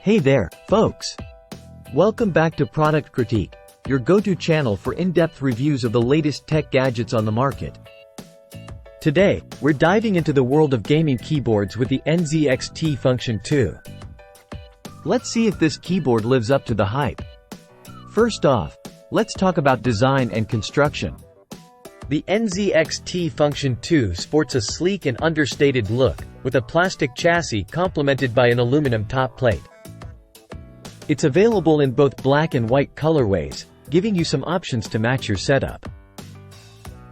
Hey there, folks! Welcome back to Product Critique, your go-to channel for in-depth reviews of the latest tech gadgets on the market. Today, we're diving into the world of gaming keyboards with the NZXT Function 2. Let's see if this keyboard lives up to the hype. First off, let's talk about design and construction. The NZXT Function 2 sports a sleek and understated look, with a plastic chassis complemented by an aluminum top plate. It's available in both black and white colorways, giving you some options to match your setup.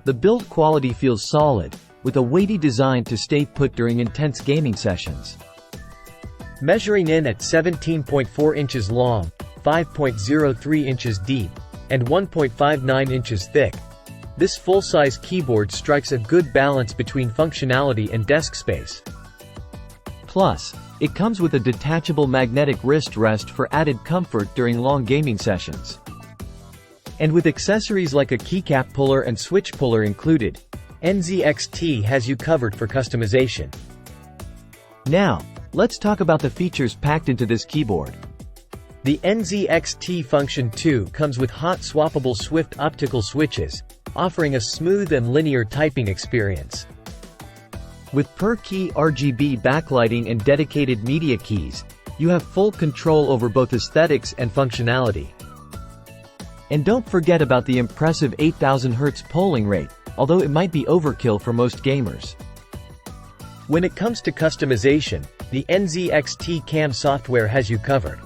The build quality feels solid, with a weighty design to stay put during intense gaming sessions. Measuring in at 17.4 inches long, 5.03 inches deep, and 1.59 inches thick, this full-size keyboard strikes a good balance between functionality and desk space. Plus, it comes with a detachable magnetic wrist rest for added comfort during long gaming sessions. And with accessories like a keycap puller and switch puller included, NZXT has you covered for customization. Now, let's talk about the features packed into this keyboard. The NZXT Function 2 comes with hot swappable Swift optical switches, offering a smooth and linear typing experience. With per-key RGB backlighting and dedicated media keys, you have full control over both aesthetics and functionality. And don't forget about the impressive 8000 Hz polling rate, although it might be overkill for most gamers. When it comes to customization, the NZXT CAM software has you covered.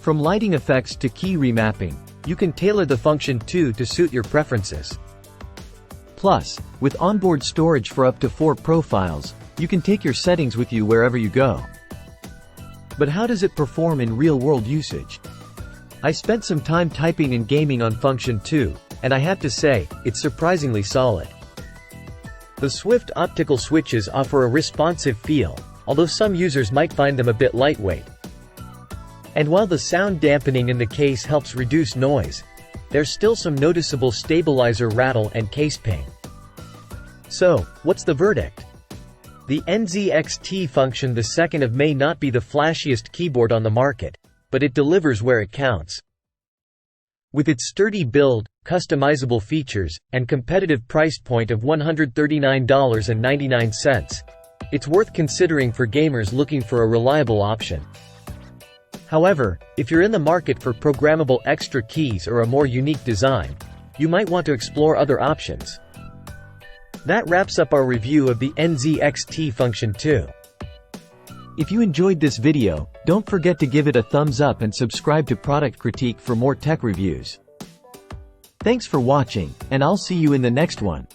From lighting effects to key remapping, you can tailor the Function 2 to suit your preferences. Plus, with onboard storage for up to 4 profiles, you can take your settings with you wherever you go. But how does it perform in real-world usage? I spent some time typing and gaming on Function 2, and I have to say, it's surprisingly solid. The Swift optical switches offer a responsive feel, although some users might find them a bit lightweight. And while the sound dampening in the case helps reduce noise, there's still some noticeable stabilizer rattle and case ping. So, what's the verdict? The NZXT Function 2 may not be the flashiest keyboard on the market, but it delivers where it counts. With its sturdy build, customizable features, and competitive price point of $139.99, it's worth considering for gamers looking for a reliable option. However, if you're in the market for programmable extra keys or a more unique design, you might want to explore other options. That wraps up our review of the NZXT Function 2. If you enjoyed this video, don't forget to give it a thumbs up and subscribe to Product Critique for more tech reviews. Thanks for watching, and I'll see you in the next one.